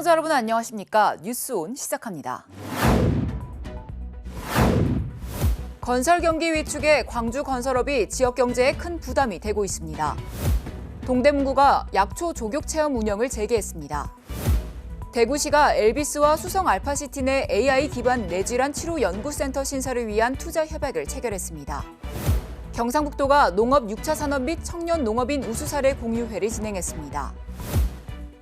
시청자 여러분 안녕하십니까? 뉴스온 시작합니다. 건설 경기 위축에 광주 건설업이 지역 경제에 큰 부담이 되고 있습니다. 동대문구가 약초 조격 체험 운영을 재개했습니다. 대구시가 엘비스와 수성 알파시티 내 AI 기반 뇌질환 치료 연구센터 신설을 위한 투자 협약을 체결했습니다. 경상북도가 농업 6차 산업 및 청년 농업인 우수 사례 공유회를 진행했습니다.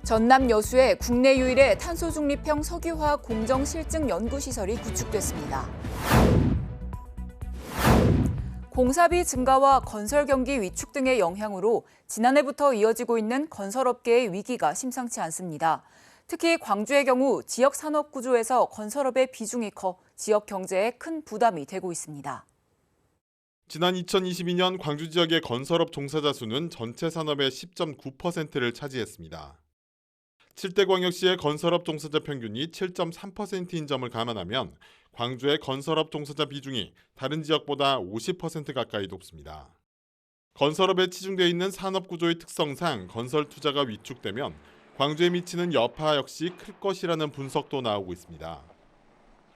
전남 여수에 국내 유일의 탄소 중립형 석유화학 공정 실증 연구시설이 구축됐습니다. 공사비 증가와 건설 경기 위축 등의 영향으로 지난해부터 이어지고 있는 건설업계의 위기가 심상치 않습니다. 특히 광주의 경우 지역 산업 구조에서 건설업의 비중이 커 지역 경제에 큰 부담이 되고 있습니다. 지난 2022년 광주 지역의 건설업 종사자 수는 전체 산업의 10.9%를 차지했습니다. 7대 광역시의 건설업 종사자 평균이 7.3%인 점을 감안하면 광주의 건설업 종사자 비중이 다른 지역보다 50% 가까이 높습니다. 건설업에 치중되어 있는 산업 구조의 특성상 건설 투자가 위축되면 광주에 미치는 여파 역시 클 것이라는 분석도 나오고 있습니다.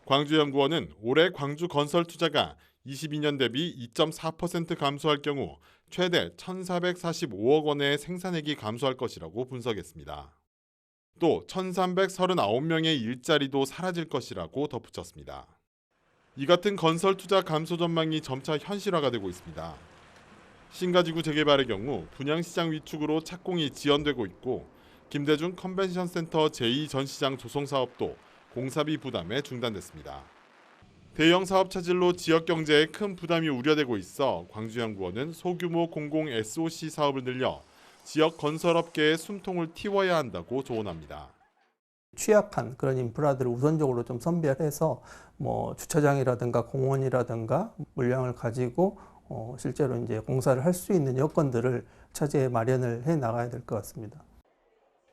광주연구원은 올해 광주 건설 투자가 22년 대비 2.4% 감소할 경우 최대 1,445억 원의 생산액이 감소할 것이라고 분석했습니다. 또 1,339명의 일자리도 사라질 것이라고 덧붙였습니다. 이 같은 건설 투자 감소 전망이 점차 현실화가 되고 있습니다. 신가지구 재개발의 경우 분양시장 위축으로 착공이 지연되고 있고 김대중 컨벤션센터 제2전시장 조성 사업도 공사비 부담에 중단됐습니다. 대형 사업 차질로 지역 경제에 큰 부담이 우려되고 있어 광주연구원은 소규모 공공 SOC 사업을 늘려 지역 건설업계의 숨통을 틔워야 한다고 조언합니다. 취약한 그런 인프라들을 우선적으로 좀 선별해서 주차장이라든가 공원이라든가 물량을 가지고 실제로 이제 공사를 할 수 있는 여건들을 차제에 마련을 해 나가야 될 것 같습니다.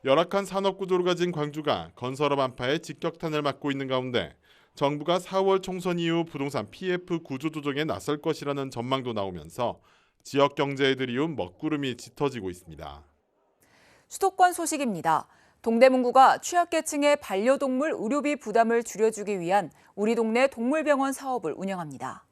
열악한 산업 구조를 가진 광주가 건설업 안파에 직격탄을 맞고 있는 가운데 정부가 4월 총선 이후 부동산 PF 구조조정에 나설 것이라는 전망도 나오면서 지역 경제에 들이운 먹구름이 짙어지고 있습니다. 수도권 소식입니다. 동대문구가 취약계층의 반려동물 의료비 부담을 줄여주기 위한 우리 동네 동물병원 사업을 운영합니다.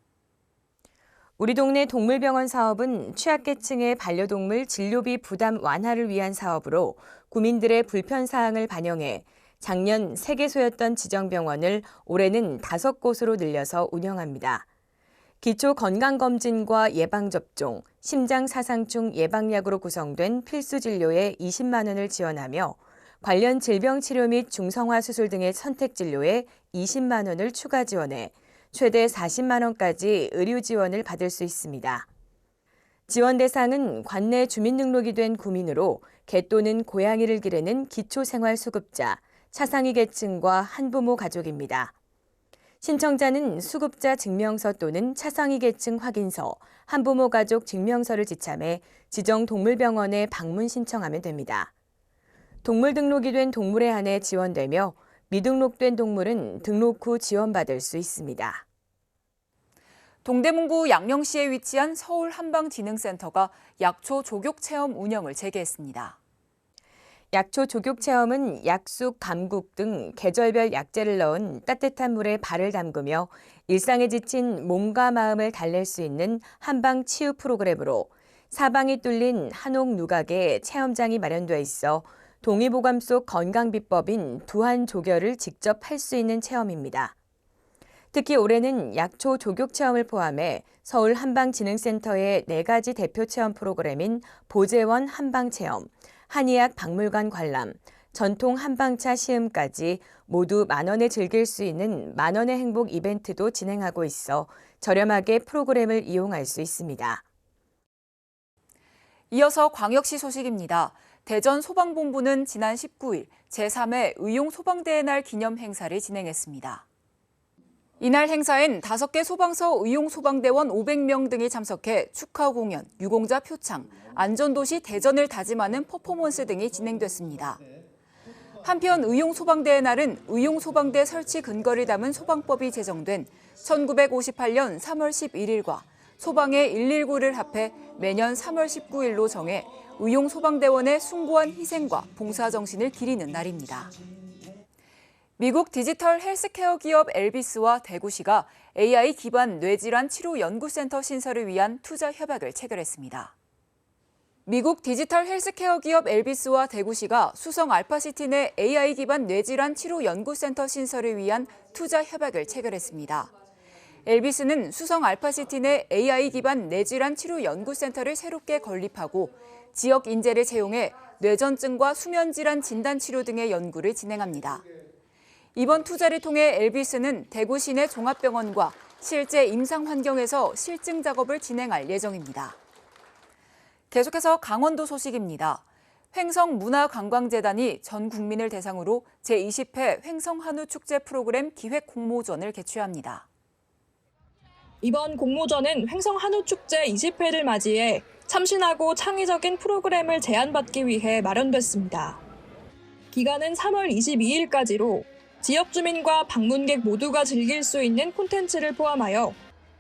우리 동네 동물병원 사업은 취약계층의 반려동물 진료비 부담 완화를 위한 사업으로 구민들의 불편사항을 반영해 작년 3개소였던 지정병원을 올해는 5곳으로 늘려서 운영합니다. 기초 건강검진과 예방접종, 심장사상충 예방약으로 구성된 필수진료에 20만 원을 지원하며 관련 질병치료 및 중성화 수술 등의 선택진료에 20만 원을 추가 지원해 최대 40만 원까지 의료 지원을 받을 수 있습니다. 지원 대상은 관내 주민등록이 된 구민으로 개 또는 고양이를 기르는 기초생활수급자, 차상위 계층과 한부모 가족입니다. 신청자는 수급자 증명서 또는 차상위 계층 확인서, 한부모 가족 증명서를 지참해 지정 동물병원에 방문 신청하면 됩니다. 동물 등록이 된 동물에 한해 지원되며 미등록된 동물은 등록 후 지원받을 수 있습니다. 동대문구 양령시에 위치한 서울한방지능센터가 약초 조격 체험 운영을 재개했습니다. 약초 조격 체험은 약숙, 감국 등 계절별 약재를 넣은 따뜻한 물에 발을 담그며 일상에 지친 몸과 마음을 달랠 수 있는 한방 치유 프로그램으로 사방이 뚫린 한옥 누각에 체험장이 마련돼 있어 동의보감 속 건강비법인 두한 조결을 직접 할 수 있는 체험입니다. 특히 올해는 약초 조격 체험을 포함해 서울 한방지능센터의 4가지 대표 체험 프로그램인 보재원 한방체험, 한의학 박물관 관람, 전통 한방차 시음까지 모두 만원에 즐길 수 있는 만원의 행복 이벤트도 진행하고 있어 저렴하게 프로그램을 이용할 수 있습니다. 이어서 광역시 소식입니다. 대전 소방본부는 지난 19일 제3회 의용소방대의 날 기념 행사를 진행했습니다. 이날 행사엔 5개 소방서 의용소방대원 500명 등이 참석해 축하 공연, 유공자 표창, 안전도시 대전을 다짐하는 퍼포먼스 등이 진행됐습니다. 한편 의용소방대의 날은 의용소방대 설치 근거를 담은 소방법이 제정된 1958년 3월 11일과 소방의 119를 합해 매년 3월 19일로 정해 의용소방대원의 숭고한 희생과 봉사정신을 기리는 날입니다. 미국 디지털 헬스케어 기업 엘비스와 대구시가 AI 기반 뇌질환 치료 연구센터 신설을 위한 투자 협약을 체결했습니다. 미국 디지털 헬스케어 기업 엘비스와 대구시가 수성 알파시티 내 AI 기반 뇌질환 치료 연구센터 신설을 위한 투자 협약을 체결했습니다. 엘비스는 수성 알파시티 내 AI 기반 뇌질환 치료 연구센터를 새롭게 건립하고 지역 인재를 채용해 뇌전증과 수면질환 진단 치료 등의 연구를 진행합니다. 이번 투자를 통해 엘비스는 대구 시내 종합병원과 실제 임상 환경에서 실증 작업을 진행할 예정입니다. 계속해서 강원도 소식입니다. 횡성문화관광재단이 전 국민을 대상으로 제20회 횡성한우축제 프로그램 기획 공모전을 개최합니다. 이번 공모전은 횡성한우축제 20회를 맞이해 참신하고 창의적인 프로그램을 제안받기 위해 마련됐습니다. 기간은 3월 22일까지로 지역 주민과 방문객 모두가 즐길 수 있는 콘텐츠를 포함하여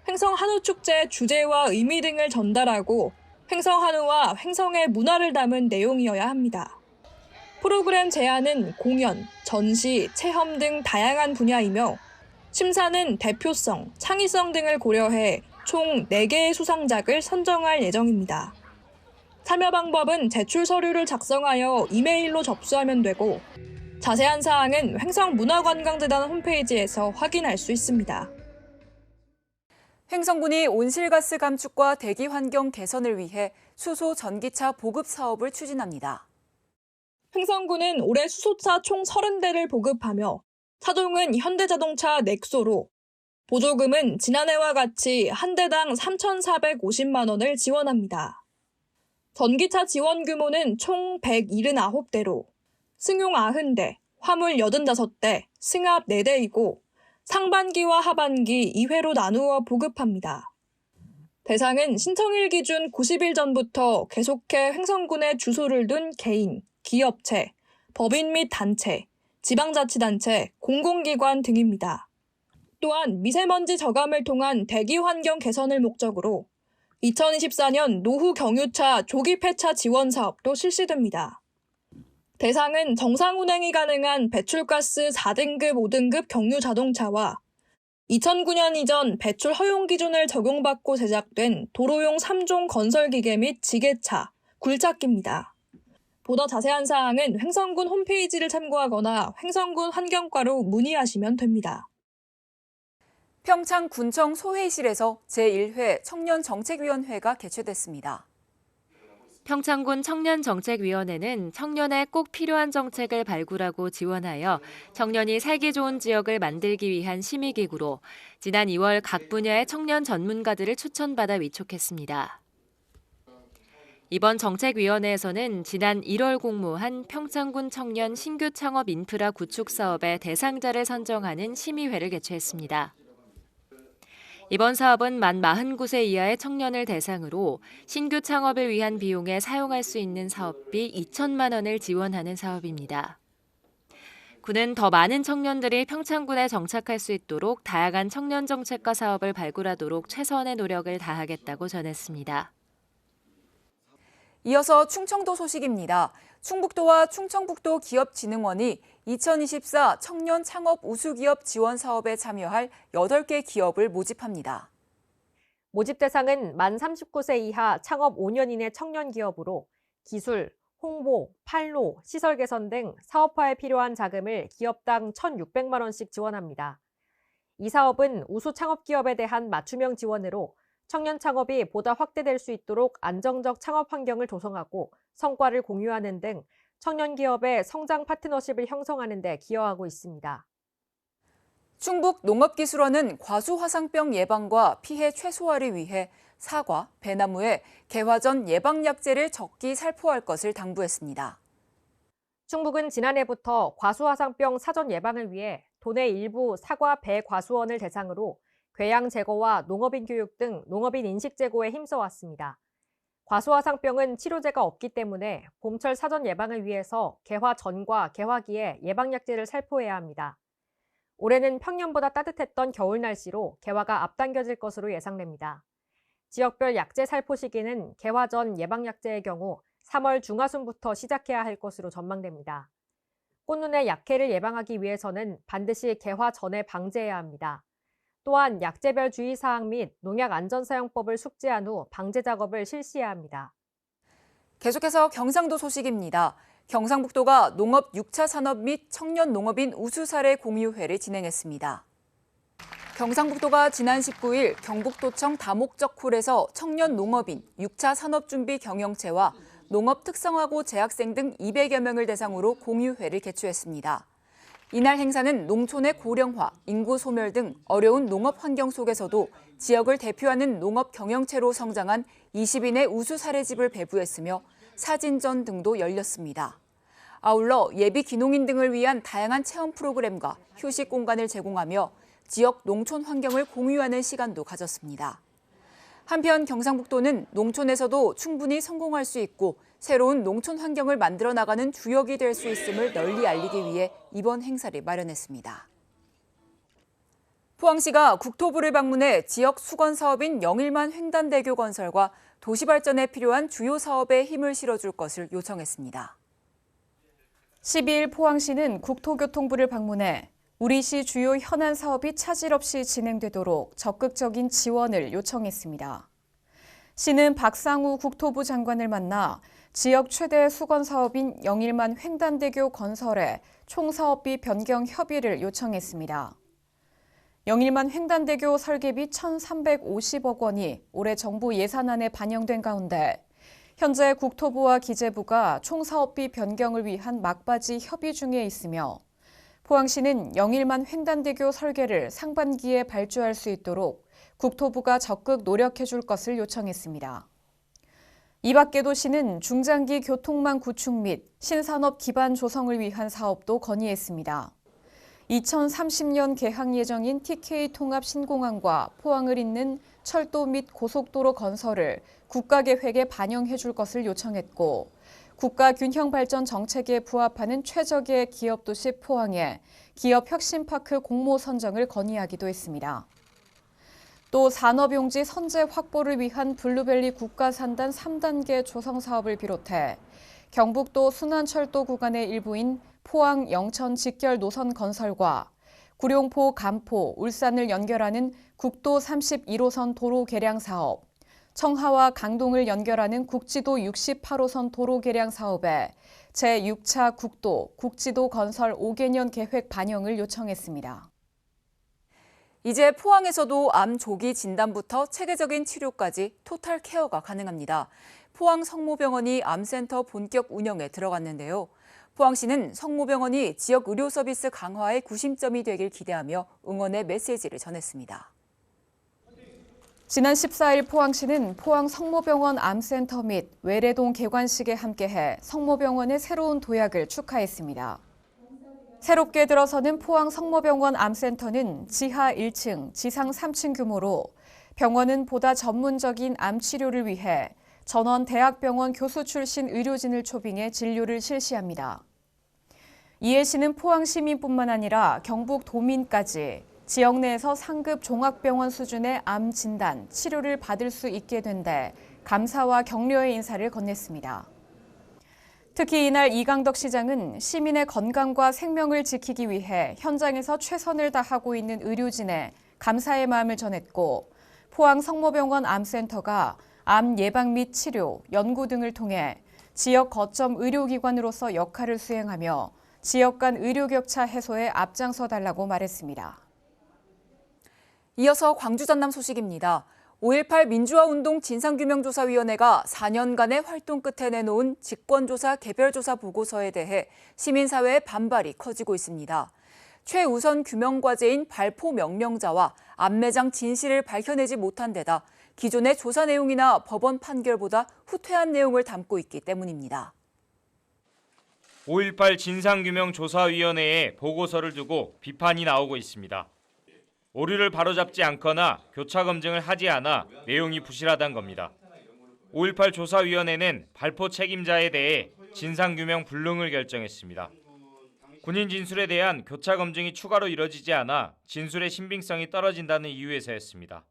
횡성한우축제 주제와 의미 등을 전달하고 횡성한우와 횡성의 문화를 담은 내용이어야 합니다. 프로그램 제안은 공연, 전시, 체험 등 다양한 분야이며 심사는 대표성, 창의성 등을 고려해 총 4개의 수상작을 선정할 예정입니다. 참여 방법은 제출 서류를 작성하여 이메일로 접수하면 되고 자세한 사항은 횡성문화관광재단 홈페이지에서 확인할 수 있습니다. 횡성군이 온실가스 감축과 대기 환경 개선을 위해 수소 전기차 보급 사업을 추진합니다. 횡성군은 올해 수소차 총 30대를 보급하며 차종은 현대자동차 넥소로 보조금은 지난해와 같이 한 대당 3,450만 원을 지원합니다. 전기차 지원 규모는 총 179대로 승용 90대, 화물 85대, 승합 4대이고 상반기와 하반기 2회로 나누어 보급합니다. 대상은 신청일 기준 90일 전부터 계속해 횡성군에 주소를 둔 개인, 기업체, 법인 및 단체, 지방자치단체, 공공기관 등입니다. 또한 미세먼지 저감을 통한 대기 환경 개선을 목적으로 2024년 노후 경유차 조기 폐차 지원 사업도 실시됩니다. 대상은 정상 운행이 가능한 배출가스 4등급, 5등급 경유 자동차와 2009년 이전 배출 허용 기준을 적용받고 제작된 도로용 3종 건설기계 및 지게차, 굴착기입니다. 보다 자세한 사항은 횡성군 홈페이지를 참고하거나 횡성군 환경과로 문의하시면 됩니다. 평창군청 소회의실에서 제1회 청년정책위원회가 개최됐습니다. 평창군 청년정책위원회는 청년에 꼭 필요한 정책을 발굴하고 지원하여 청년이 살기 좋은 지역을 만들기 위한 심의기구로 지난 2월 각 분야의 청년 전문가들을 추천받아 위촉했습니다. 이번 정책위원회에서는 지난 1월 공모한 평창군 청년 신규 창업 인프라 구축 사업의 대상자를 선정하는 심의회를 개최했습니다. 이번 사업은 만 49세 이하의 청년을 대상으로 신규 창업을 위한 비용에 사용할 수 있는 사업비 2천만 원을 지원하는 사업입니다. 군은 더 많은 청년들이 평창군에 정착할 수 있도록 다양한 청년 정책과 사업을 발굴하도록 최선의 노력을 다하겠다고 전했습니다. 이어서 충청도 소식입니다. 충북도와 충청북도 기업진흥원이 2024 청년 창업 우수기업 지원 사업에 참여할 8개 기업을 모집합니다. 모집 대상은 만 39세 이하 창업 5년 이내 청년 기업으로 기술, 홍보, 판로, 시설 개선 등 사업화에 필요한 자금을 기업당 1,600만 원씩 지원합니다. 이 사업은 우수 창업 기업에 대한 맞춤형 지원으로 청년 창업이 보다 확대될 수 있도록 안정적 창업 환경을 조성하고 성과를 공유하는 등 청년 기업의 성장 파트너십을 형성하는 데 기여하고 있습니다. 충북 농업기술원은 과수화상병 예방과 피해 최소화를 위해 사과, 배나무에 개화전 예방약제를 적기 살포할 것을 당부했습니다. 충북은 지난해부터 과수화상병 사전 예방을 위해 도내 일부 사과 배과수원을 대상으로 궤양 제거와 농업인 교육 등 농업인 인식 제고에 힘써왔습니다. 과수화상병은 치료제가 없기 때문에 봄철 사전 예방을 위해서 개화 전과 개화기에 예방약제를 살포해야 합니다. 올해는 평년보다 따뜻했던 겨울 날씨로 개화가 앞당겨질 것으로 예상됩니다. 지역별 약제 살포 시기는 개화 전 예방약제의 경우 3월 중하순부터 시작해야 할 것으로 전망됩니다. 꽃눈의 약해를 예방하기 위해서는 반드시 개화 전에 방제해야 합니다. 또한 약재별 주의사항 및 농약 안전사용법을 숙지한 후 방제 작업을 실시해야 합니다. 계속해서 경상도 소식입니다. 경상북도가 농업 6차 산업 및 청년 농업인 우수 사례 공유회를 진행했습니다. 경상북도가 지난 19일 경북도청 다목적홀에서 청년 농업인 6차 산업준비 경영체와 농업 특성화고 재학생 등 200여 명을 대상으로 공유회를 개최했습니다. 이날 행사는 농촌의 고령화, 인구 소멸 등 어려운 농업 환경 속에서도 지역을 대표하는 농업 경영체로 성장한 20인의 우수 사례집을 배부했으며 사진전 등도 열렸습니다. 아울러 예비 귀농인 등을 위한 다양한 체험 프로그램과 휴식 공간을 제공하며 지역 농촌 환경을 공유하는 시간도 가졌습니다. 한편 경상북도는 농촌에서도 충분히 성공할 수 있고 새로운 농촌 환경을 만들어 나가는 주역이 될 수 있음을 널리 알리기 위해 이번 행사를 마련했습니다. 포항시가 국토부를 방문해 지역 수건 사업인 영일만 횡단대교 건설과 도시 발전에 필요한 주요 사업에 힘을 실어줄 것을 요청했습니다. 12일 포항시는 국토교통부를 방문해 우리 시 주요 현안 사업이 차질 없이 진행되도록 적극적인 지원을 요청했습니다. 시는 박상우 국토부 장관을 만나 지역 최대 수건 사업인 영일만 횡단대교 건설에 총사업비 변경 협의를 요청했습니다. 영일만 횡단대교 설계비 1,350억 원이 올해 정부 예산안에 반영된 가운데 현재 국토부와 기재부가 총사업비 변경을 위한 막바지 협의 중에 있으며 포항시는 영일만 횡단대교 설계를 상반기에 발주할 수 있도록 국토부가 적극 노력해 줄 것을 요청했습니다. 이 밖에도 시는 중장기 교통망 구축 및 신산업 기반 조성을 위한 사업도 건의했습니다. 2030년 개항 예정인 TK 통합 신공항과 포항을 잇는 철도 및 고속도로 건설을 국가계획에 반영해 줄 것을 요청했고 국가 균형 발전 정책에 부합하는 최적의 기업도시 포항에 기업혁신파크 공모 선정을 건의하기도 했습니다. 또 산업용지 선제 확보를 위한 블루벨리 국가산단 3단계 조성 사업을 비롯해 경북도 순환철도 구간의 일부인 포항 영천 직결 노선 건설과 구룡포 간포 울산을 연결하는 국도 31호선 도로 개량 사업, 청하와 강동을 연결하는 국지도 68호선 도로 개량 사업에 제6차 국도, 국지도 건설 5개년 계획 반영을 요청했습니다. 이제 포항에서도 암 조기 진단부터 체계적인 치료까지 토탈 케어가 가능합니다. 포항 성모병원이 암센터 본격 운영에 들어갔는데요. 포항시는 성모병원이 지역 의료 서비스 강화의 구심점이 되길 기대하며 응원의 메시지를 전했습니다. 지난 14일 포항시는 포항 성모병원 암센터 및 외래동 개관식에 함께해 성모병원의 새로운 도약을 축하했습니다. 새롭게 들어서는 포항 성모병원 암센터는 지하 1층, 지상 3층 규모로 병원은 보다 전문적인 암 치료를 위해 전원 대학병원 교수 출신 의료진을 초빙해 진료를 실시합니다. 이에 시는 포항 시민뿐만 아니라 경북 도민까지 지역 내에서 상급 종합병원 수준의 암 진단, 치료를 받을 수 있게 된 데 감사와 격려의 인사를 건넸습니다. 특히 이날 이강덕 시장은 시민의 건강과 생명을 지키기 위해 현장에서 최선을 다하고 있는 의료진에 감사의 마음을 전했고 포항 성모병원 암센터가 암 예방 및 치료, 연구 등을 통해 지역 거점 의료기관으로서 역할을 수행하며 지역 간 의료 격차 해소에 앞장서 달라고 말했습니다. 이어서 광주 전남 소식입니다. 5.18 민주화운동 진상규명조사위원회가 4년간의 활동 끝에 내놓은 직권조사 개별조사 보고서에 대해 시민사회의 반발이 커지고 있습니다. 최우선 규명과제인 발포 명령자와 암매장 진실을 밝혀내지 못한 데다 기존의 조사 내용이나 법원 판결보다 후퇴한 내용을 담고 있기 때문입니다. 5.18 진상규명조사위원회의 보고서를 두고 비판이 나오고 있습니다. 오류를 바로잡지 않거나 교차 검증을 하지 않아 내용이 부실하다는 겁니다. 5.18 조사위원회는 발포 책임자에 대해 진상규명 불능을 결정했습니다. 군인 진술에 대한 교차 검증이 추가로 이뤄지지 않아 진술의 신빙성이 떨어진다는 이유에서였습니다.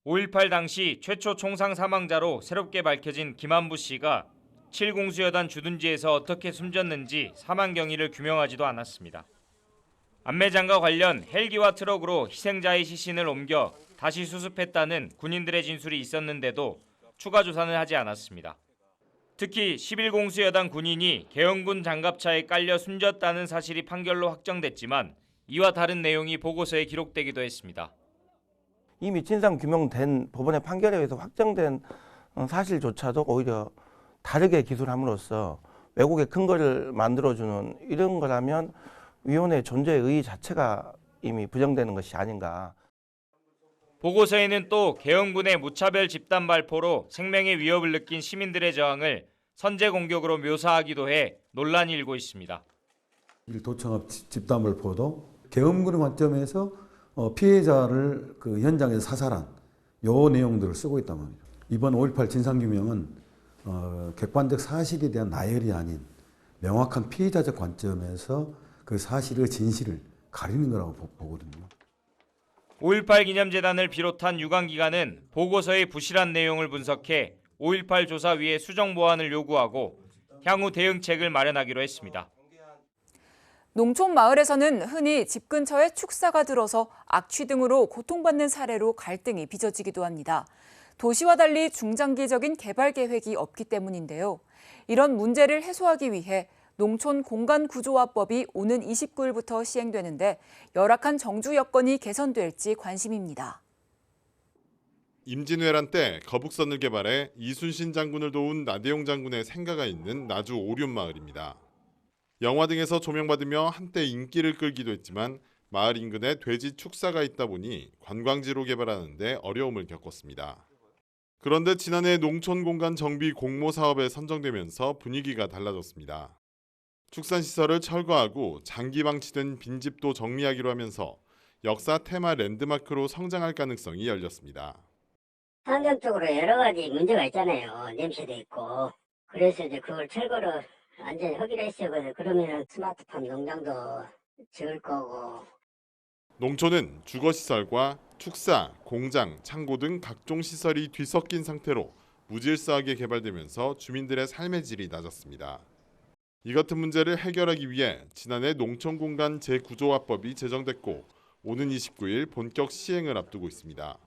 5.18 당시 최초 총상 사망자로 새롭게 밝혀진 김한부 씨가 7공수여단 주둔지에서 어떻게 숨졌는지 사망 경위를 규명하지도 않았습니다. 안매장과 관련 헬기와 트럭으로 희생자의 시신을 옮겨 다시 수습했다는 군인들의 진술이 있었는데도 추가 조사는 하지 않았습니다. 특히 11공수여단 군인이 계엄군 장갑차에 깔려 숨졌다는 사실이 판결로 확정됐지만 이와 다른 내용이 보고서에 기록되기도 했습니다. 이미 진상 규명된 법원의 판결에 의해서 확정된 사실조차도 오히려 다르게 기술함으로써 왜곡의 근거를 만들어주는 이런 거라면 위원회의 존재의 의의 자체가 이미 부정되는 것이 아닌가. 보고서에는 또 계엄군의 무차별 집단 발포로 생명의 위협을 느낀 시민들의 저항을 선제 공격으로 묘사하기도 해 논란이 일고 있습니다. 도청업 집단 발포도 계엄군의 관점에서 피해자를 그 현장에서 사살한 요 내용들을 쓰고 있단 말이죠. 이번 5.18 진상규명은 객관적 사실에 대한 나열이 아닌 명확한 피해자적 관점에서 그 사실의 진실을 가리는 거라고 보거든요. 5.18 기념재단을 비롯한 유관기관은 보고서의 부실한 내용을 분석해 5.18 조사위에 수정 보완을 요구하고 향후 대응책을 마련하기로 했습니다. 농촌 마을에서는 흔히 집 근처에 축사가 들어서 악취 등으로 고통받는 사례로 갈등이 빚어지기도 합니다. 도시와 달리 중장기적인 개발 계획이 없기 때문인데요. 이런 문제를 해소하기 위해 농촌 공간구조화법이 오는 29일부터 시행되는데 열악한 정주 여건이 개선될지 관심입니다. 임진왜란 때 거북선을 개발해 이순신 장군을 도운 나대용 장군의 생가가 있는 나주 오륜마을입니다. 영화 등에서 조명받으며 한때 인기를 끌기도 했지만 마을 인근에 돼지 축사가 있다 보니 관광지로 개발하는 데 어려움을 겪었습니다. 그런데 지난해 농촌공간 정비 공모 사업에 선정되면서 분위기가 달라졌습니다. 축산시설을 철거하고 장기 방치된 빈집도 정리하기로 하면서 역사 테마 랜드마크로 성장할 가능성이 열렸습니다. 환경적으로 여러 가지 문제가 있잖아요. 냄새도 있고. 그래서 이제 그걸 철거를 완전히 하기로 했어요. 그러면 스마트팜 농장도 지을 거고. 농촌은 주거시설과 축사, 공장, 창고 등 각종 시설이 뒤섞인 상태로 무질서하게 개발되면서 주민들의 삶의 질이 낮았습니다. 이 같은 문제를 해결하기 위해 지난해 농촌공간 재구조화법이 제정됐고 오는 29일 본격 시행을 앞두고 있습니다.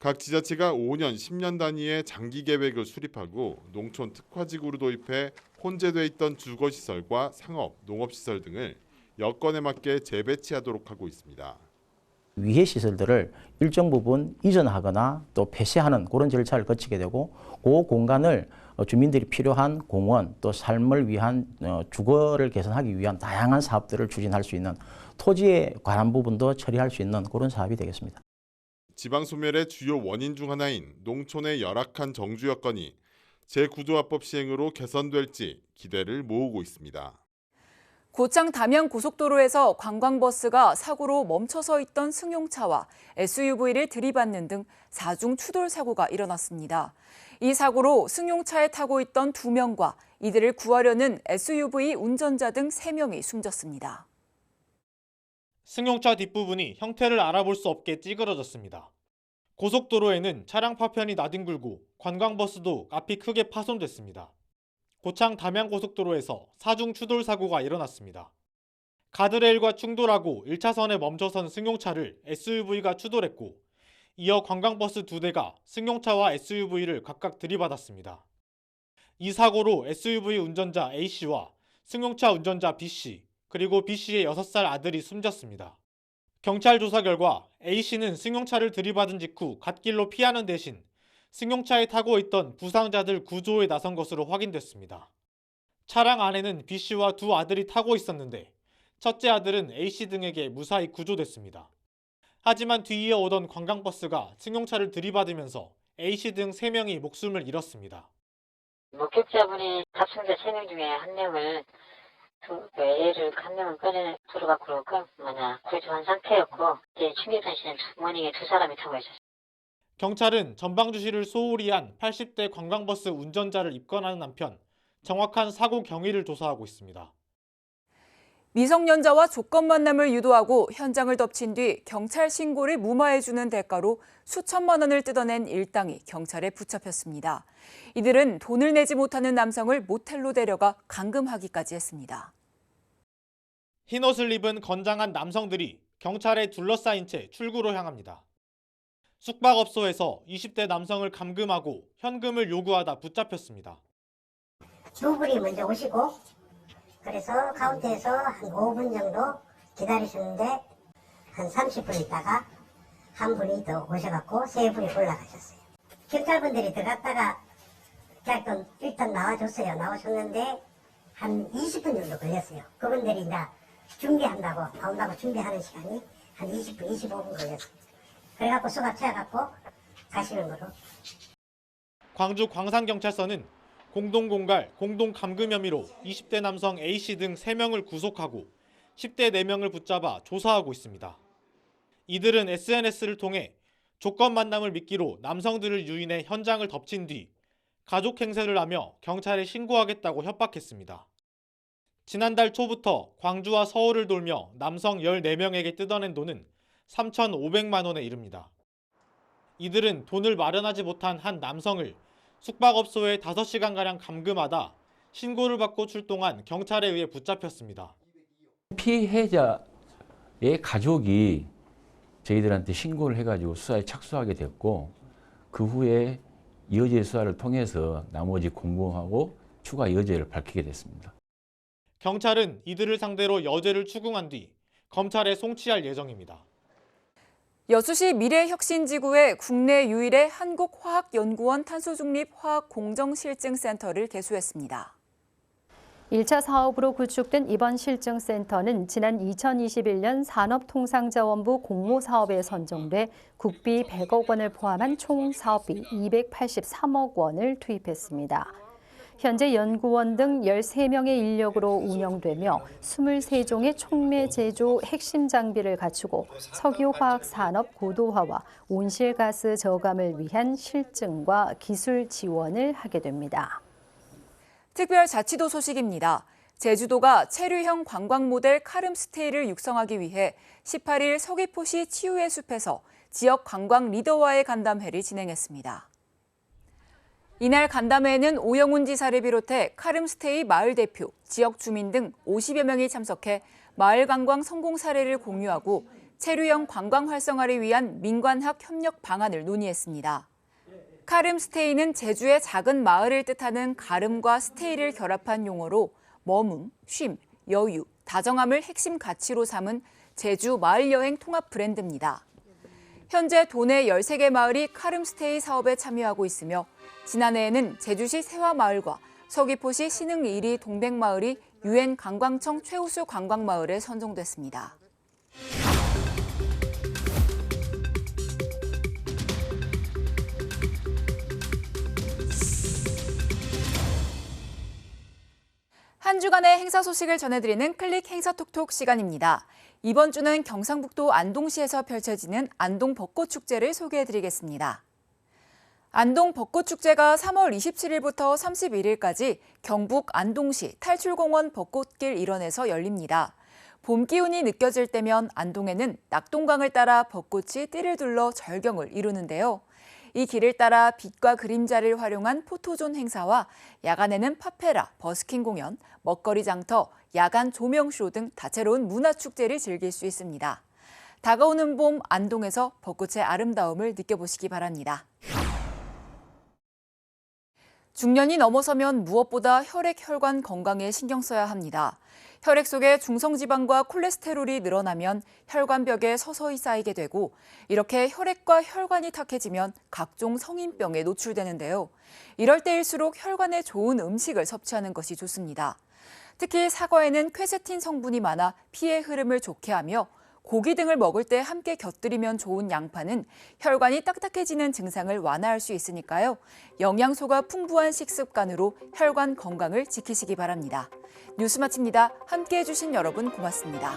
각 지자체가 5년, 10년 단위의 장기 계획을 수립하고 농촌 특화지구로 도입해 혼재돼 있던 주거시설과 상업, 농업시설 등을 여건에 맞게 재배치하도록 하고 있습니다. 위해 시설들을 일정 부분 이전하거나 또 폐쇄하는 그런 절차를 거치게 되고 그 공간을 주민들이 필요한 공원 또 삶을 위한 주거를 개선하기 위한 다양한 사업들을 추진할 수 있는 토지에 관한 부분도 처리할 수 있는 그런 사업이 되겠습니다. 지방 소멸의 주요 원인 중 하나인 농촌의 열악한 정주 여건이 재구조화법 시행으로 개선될지 기대를 모으고 있습니다. 고창 담양 고속도로에서 관광버스가 사고로 멈춰서 있던 승용차와 SUV를 들이받는 등 4중 추돌 사고가 일어났습니다. 이 사고로 승용차에 타고 있던 2명과 이들을 구하려는 SUV 운전자 등 3명이 숨졌습니다. 승용차 뒷부분이 형태를 알아볼 수 없게 찌그러졌습니다. 고속도로에는 차량 파편이 나뒹굴고 관광버스도 앞이 크게 파손됐습니다. 고창 담양고속도로에서 4중 추돌 사고가 일어났습니다. 가드레일과 충돌하고 1차선에 멈춰선 승용차를 SUV가 추돌했고 이어 관광버스 2대가 승용차와 SUV를 각각 들이받았습니다. 이 사고로 SUV 운전자 A씨와 승용차 운전자 B씨 그리고 B씨의 6살 아들이 숨졌습니다. 경찰 조사 결과 A씨는 승용차를 들이받은 직후 갓길로 피하는 대신 승용차에 타고 있던 부상자들 구조에 나선 것으로 확인됐습니다. 차량 안에는 B씨와 2 아들이 타고 있었는데 첫째 아들은 A씨 등에게 무사히 구조됐습니다. 하지만 뒤이어 오던 관광버스가 승용차를 들이받으면서 A씨 등 3명이 목숨을 잃었습니다. 목격자분이 탑승자 3명 중에 1명을 애를 1명을 꺼내 들어갖고 구조한 상태였고 충격탄 시는 모닝에 2사람이 타고 있었어요. 경찰은 전방주시를 소홀히 한 80대 관광버스 운전자를 입건하는 한편 정확한 사고 경위를 조사하고 있습니다. 미성년자와 조건 만남을 유도하고 현장을 덮친 뒤 경찰 신고를 무마해주는 대가로 수천만 원을 뜯어낸 일당이 경찰에 붙잡혔습니다. 이들은 돈을 내지 못하는 남성을 모텔로 데려가 감금하기까지 했습니다. 흰옷을 입은 건장한 남성들이 경찰에 둘러싸인 채 출구로 향합니다. 숙박업소에서 20대 남성을 감금하고 현금을 요구하다 붙잡혔습니다. 두 분이 먼저 오시고 그래서 카운터에서 한 5분 정도 기다리셨는데 한 30분 있다가 한 분이 더 오셔갖고 세 분이 올라가셨어요. 경찰분들이 들어갔다가 그냥 일단 나와줬어요. 나오셨는데 한 20분 정도 걸렸어요. 그분들이 이제 준비한다고 나온다고 준비하는 시간이 한 20분, 25분 걸렸어요. 그래갖고 수갑 채워갖고 가시는 거로. 광주 광산경찰서는 공동공갈, 공동감금 혐의로 20대 남성 A씨 등 3명을 구속하고 10대 4명을 붙잡아 조사하고 있습니다. 이들은 SNS를 통해 조건 만남을 미끼로 남성들을 유인해 현장을 덮친 뒤 가족 행세를 하며 경찰에 신고하겠다고 협박했습니다. 지난달 초부터 광주와 서울을 돌며 남성 14명에게 뜯어낸 돈은 3,500만 원에 이릅니다. 이들은 돈을 마련하지 못한 한 남성을 숙박업소에 5시간가량 감금하다 신고를 받고 출동한 경찰에 의해 붙잡혔습니다. 피해자의 가족이 저희들한테 신고를 해가지고 수사에 착수하게 됐고 그 후에 여죄 수사를 통해서 나머지 공범하고 추가 여죄를 밝히게 됐습니다. 경찰은 이들을 상대로 여죄를 추궁한 뒤 검찰에 송치할 예정입니다. 여수시 미래혁신지구에 국내 유일의 한국화학연구원 탄소중립화학공정실증센터를 개소했습니다. 1차 사업으로 구축된 이번 실증센터는 지난 2021년 산업통상자원부 공모사업에 선정돼 국비 100억 원을 포함한 총 사업비 283억 원을 투입했습니다. 현재 연구원 등 13명의 인력으로 운영되며 23종의 촉매 제조 핵심 장비를 갖추고 석유화학 산업 고도화와 온실가스 저감을 위한 실증과 기술 지원을 하게 됩니다. 특별자치도 소식입니다. 제주도가 체류형 관광 모델 카름스테이를 육성하기 위해 18일 서귀포시 치유의 숲에서 지역 관광 리더와의 간담회를 진행했습니다. 이날 간담회에는 오영훈 지사를 비롯해 카름스테이 마을 대표, 지역 주민 등 50여 명이 참석해 마을 관광 성공 사례를 공유하고 체류형 관광 활성화를 위한 민관학 협력 방안을 논의했습니다. 카름스테이는 제주의 작은 마을을 뜻하는 가름과 스테이를 결합한 용어로 머문, 쉼, 여유, 다정함을 핵심 가치로 삼은 제주 마을여행 통합 브랜드입니다. 현재 도내 13개 마을이 카름스테이 사업에 참여하고 있으며 지난해에는 제주시 세화마을과 서귀포시 신흥 1위 동백마을이 UN 관광청 최우수 관광마을에 선정됐습니다. 한 주간의 행사 소식을 전해드리는 클릭 행사톡톡 시간입니다. 이번 주는 경상북도 안동시에서 펼쳐지는 안동 벚꽃축제를 소개해드리겠습니다. 안동 벚꽃축제가 3월 27일부터 31일까지 경북 안동시 탈출공원 벚꽃길 일원에서 열립니다. 봄 기운이 느껴질 때면 안동에는 낙동강을 따라 벚꽃이 띠를 둘러 절경을 이루는데요. 이 길을 따라 빛과 그림자를 활용한 포토존 행사와 야간에는 파페라, 버스킹 공연, 먹거리 장터, 야간 조명쇼 등 다채로운 문화축제를 즐길 수 있습니다. 다가오는 봄 안동에서 벚꽃의 아름다움을 느껴보시기 바랍니다. 중년이 넘어서면 무엇보다 혈액, 혈관 건강에 신경 써야 합니다. 혈액 속에 중성지방과 콜레스테롤이 늘어나면 혈관벽에 서서히 쌓이게 되고 이렇게 혈액과 혈관이 탁해지면 각종 성인병에 노출되는데요. 이럴 때일수록 혈관에 좋은 음식을 섭취하는 것이 좋습니다. 특히 사과에는 퀘세틴 성분이 많아 피의 흐름을 좋게 하며 고기 등을 먹을 때 함께 곁들이면 좋은 양파는 혈관이 딱딱해지는 증상을 완화할 수 있으니까요. 영양소가 풍부한 식습관으로 혈관 건강을 지키시기 바랍니다. 뉴스 마칩니다. 함께해 주신 여러분 고맙습니다.